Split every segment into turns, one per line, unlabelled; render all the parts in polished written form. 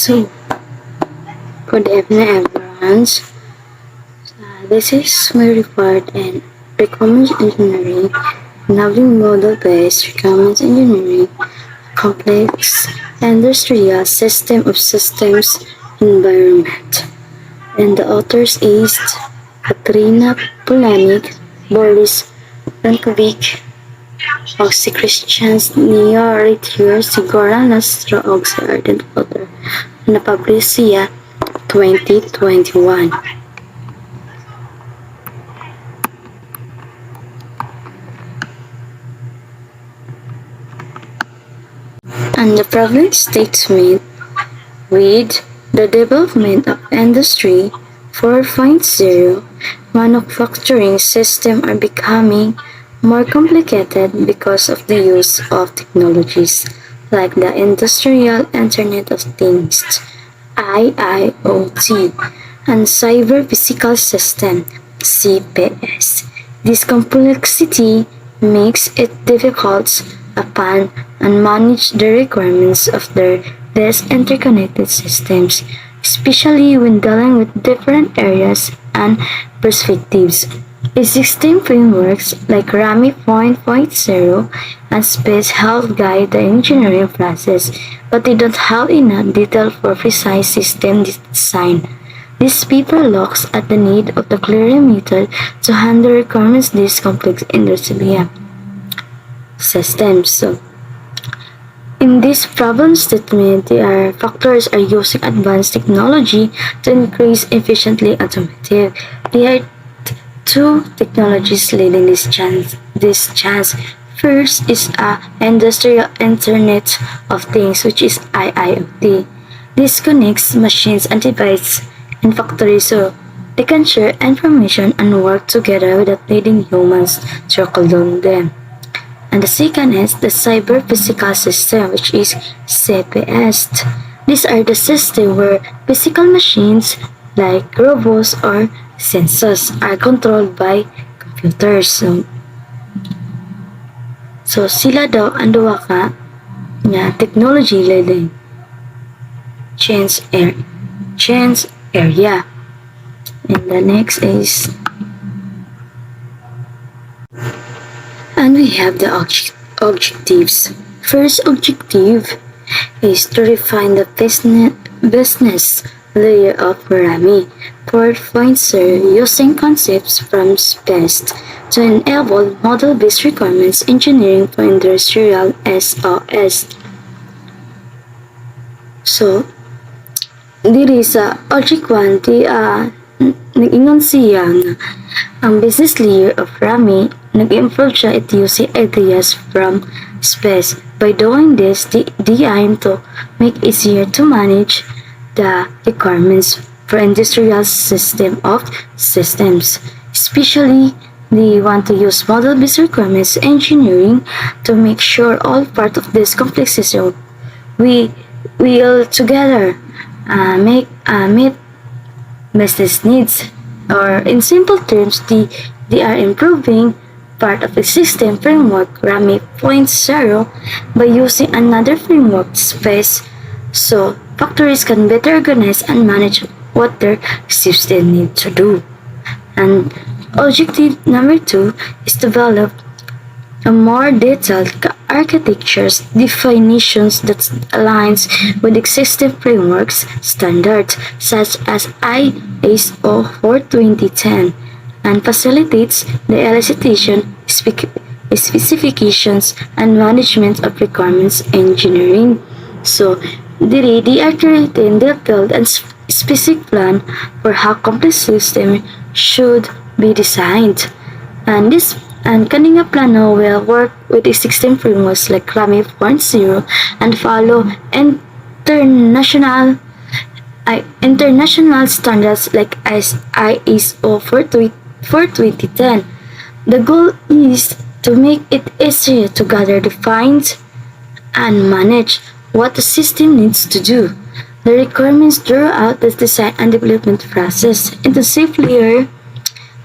So, good evening everyone. This is my report and requirements engineering, enabling model-based requirements engineering, complex industrial system of systems environment. And the authors is Katrina Polanik, Boris Rankovic, og si Christian Nioritier sigura Nastro og si Ardent Author. Napublish siya 2021. And the problem statement with the development of Industry 4.0, manufacturing systems are becoming more complicated because of the use of technologies like the Industrial Internet of Things (IIoT) and Cyber Physical System (CPS). This complexity makes it difficult upon and manage the requirements of these interconnected systems, especially when dealing with different areas and perspectives. Existing frameworks like RAMI 4.0 and SPACE help guide the engineering process, but they don't have enough detail for precise system design. This paper looks at the need of the clearer method to handle requirements these complex industrial systems. So, in this problem statement, the factors are using advanced technology to increase efficiently automotive. There are two technologies leading this chance. First is Industrial Internet of Things, which is IIoT. This connects machines and devices in factories so they can share information and work together without needing humans to control them. And the second is the Cyber Physical System, which is CPS. These are the systems where physical machines like robots or sensors are controlled by computers. So sila daw ang duha ka nga technology leading change area. And the next is, and we have the objectives. First objective is to refine the business layer of RAMI 4.0 using concepts from SPACE to enable model-based requirements engineering for industrial SOS. So, diri sa Object 1, nag-ingon siya nga ang business layer of RAMI nag-improve siya it using ideas from SPACE. By doing this, they aim to make easier to manage the requirements for industrial system of systems. Especially, they want to use model-based requirements engineering to make sure all part of this complex system we will together meet business needs. Or in simple terms, they are improving part of the system framework RAMI 4.0 by using another framework SPACE so factories can better organize and manage what their system need to do. And objective number 2 is develop a more detailed architectures definitions that aligns with existing frameworks standards such as ISO 42010 and facilitates the elicitation, specifications, and management of requirements engineering. So, they are creating detailed and specific plan for how complex system should be designed. And kaning nga plano will work with existing frameworks like RAMI 4.0 and follow international standards like ISO 42010. The goal is to make it easier to gather, define, and manage what the system needs to do. The requirements throughout the design and development process. In the simpler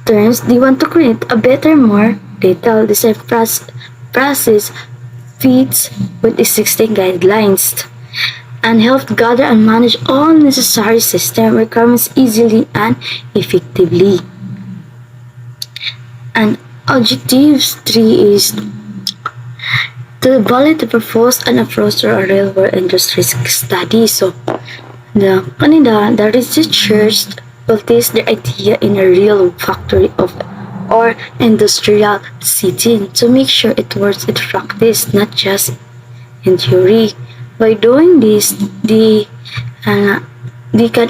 terms, they want to create a better, more detailed design process fits with existing guidelines. and help gather and manage all necessary system requirements easily and effectively. And objective 3 is to evaluate the propose and approach to a real-world industry study. So, the researchers will test the idea in a real factory or industrial setting to make sure it works in practice, not just in theory. By doing this, they can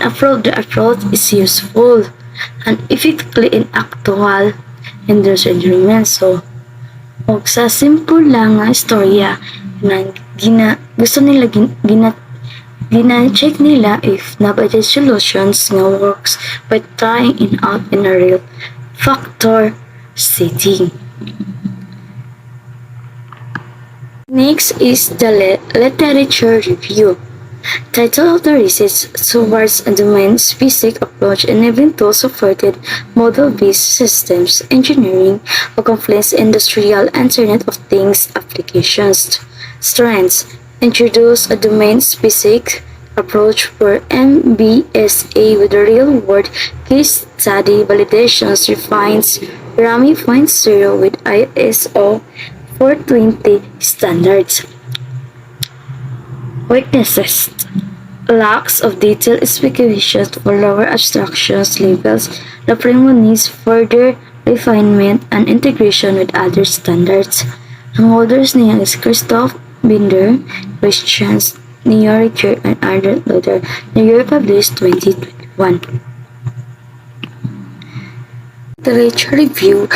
approve the approach is useful and effectively in actual industry environment. So, og sa simple lang nga istorya na gusto nila gina-check nila if na-budget solutions nga works by trying it out in a real factor setting. Next is the literature review. Title of the research towards a domain-specific approach enabling tool-supported model-based systems engineering or complex industrial Internet of Things applications. Strengths: introduce a domain-specific approach for MBSA with a real-world case study validations refines RAMI 5.0 with ISO 420 standards. Weaknesses: lacks of detailed specifications for lower abstractions levels. The framework needs further refinement and integration with other standards. Ang authors niya is Christoph Binder, Christian Neoriker, and Arnold Luther. The year published 2021. Literature review: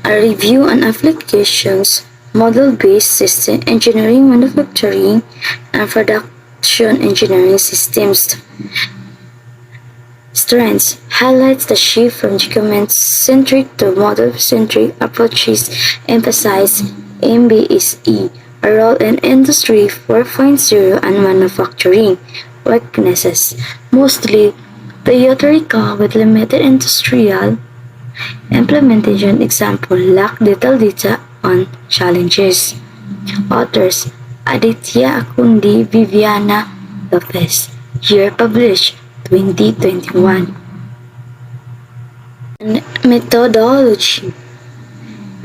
a review on applications, model-based system engineering, manufacturing, and production engineering systems. Strengths: highlights the shift from document-centric to model-centric approaches, emphasize MBSE, a role in Industry 4.0 and manufacturing. Weaknesses: mostly theoretical with limited industrial implementation. Example, lack detailed data on challenges. Authors: Aditya Akundi, Viviana Lopez. Year published 2021. Methodology.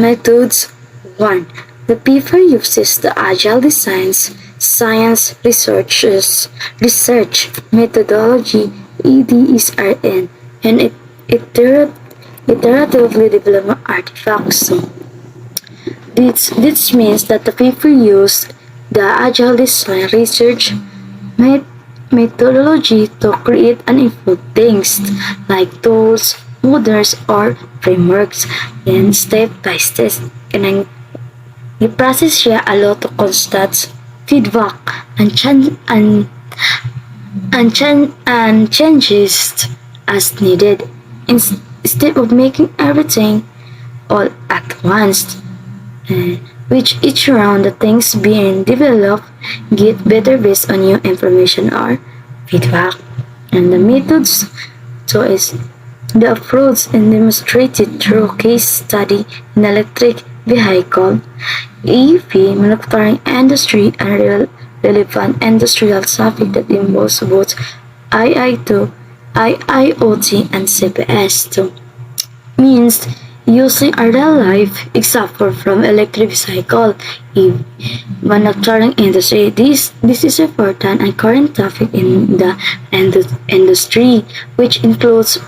Methods 1. The paper uses the Agile Designs Science Research Methodology (EDSRN) and iteratively develop artifacts. This means that the paper used the Agile Design Research methodology to create and improve things like tools, models, or frameworks. Then step by step, i-process siya a lot of constant feedback and changes as needed instead of making everything all at once. Which each round the things being developed get better based on new information or feedback. And the methods so is the approach and demonstrated through case study in electric vehicle, EV, manufacturing industry, and relevant industrial topic that involves both IIoT and CPS2 means using a real-life example from electric vehicle in manufacturing industry. This is important and current topic in the industry, which includes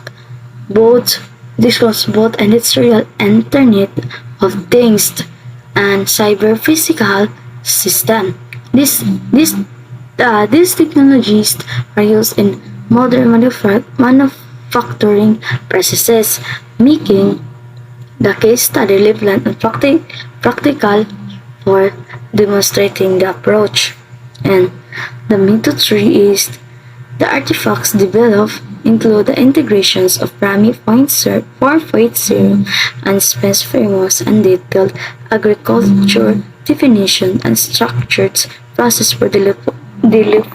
both industrial Internet of Things and cyber-physical system. These technologies are used in modern manufacturing processes, making the case study relevant and practical for demonstrating the approach. And the method 3 is the artifacts developed include the integrations of RAMI 4.0 and SPECS frameworks and detailed agriculture definition and structured process for developing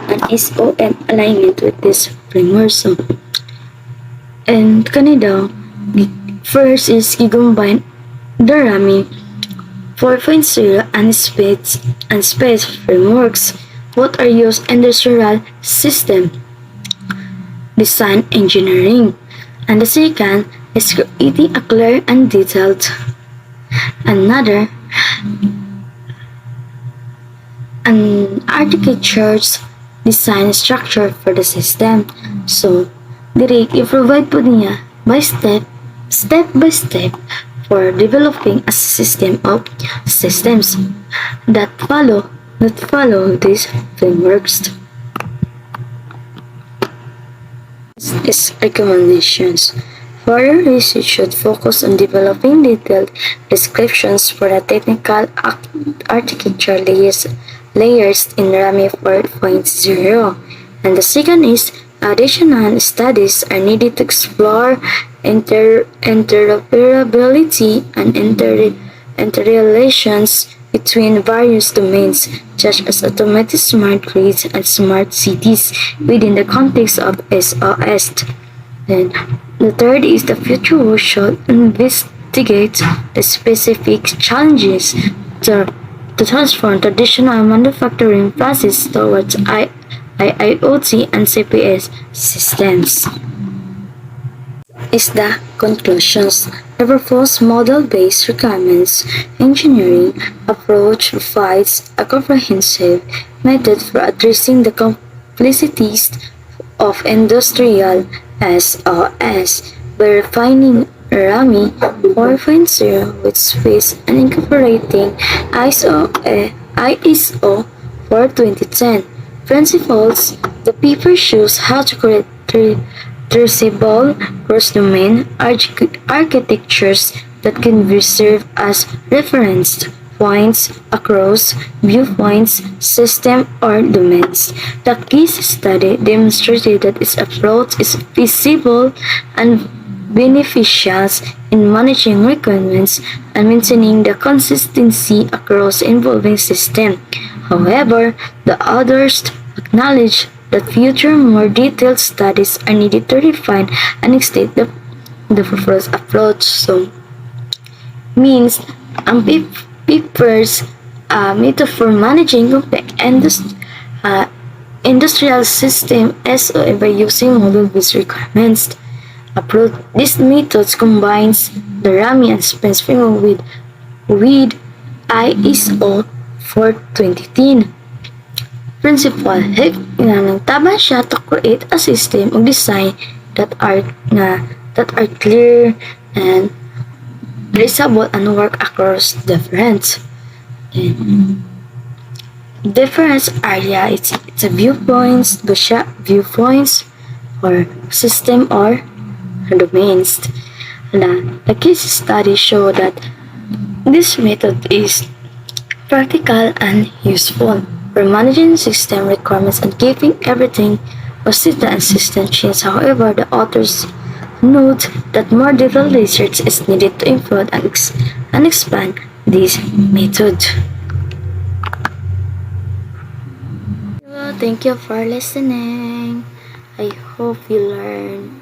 an SOM alignment with this framework. And kanina, first is i-combine the RAMI 4.0 and space frameworks. Both are used in industrial system design engineering. And the second is creating a clear and detailed another an architecture's design structure for the system. So, direct i-provide po niya step by step for developing a system of systems that follow these frameworks. Is recommendations. Further research should focus on developing detailed descriptions for the technical architecture layers in RAMI 4.0. And the second is additional studies are needed to explore interoperability and interrelations between various domains, such as automated smart grids and smart cities within the context of SOS. Then, the third is the future should investigate the specific challenges to transform traditional manufacturing processes towards IIoT and CPS systems. Is the conclusions. The proposed model-based requirements engineering approach provides a comprehensive method for addressing the complexities of industrial SOS by refining RAMI 4.0 with space and incorporating ISO for 2010 principles. The paper shows how to create traceable cross-domain architectures that can be served as reference points across viewpoints, system, or domains. The case study demonstrated that its approach is feasible and beneficial in managing requirements and maintaining the consistency across involving systems. However, the authors acknowledge that future more detailed studies are needed to refine and extend the proposed approach. So, means ang paper's method for managing complex industrial system SOE by using model-based requirements. Approach. This method combines the RAMI and SPENS framework with ISO for 2010. Principle, nagtaba siya to create a system of design that are clear and traceable and work across different area. It's a viewpoints or system or domains. The case study show that this method is practical and useful for managing system requirements and keeping everything consistent and system change. However, the authors note that more detailed research is needed to improve and expand this method. Well, thank you for listening. I hope you learned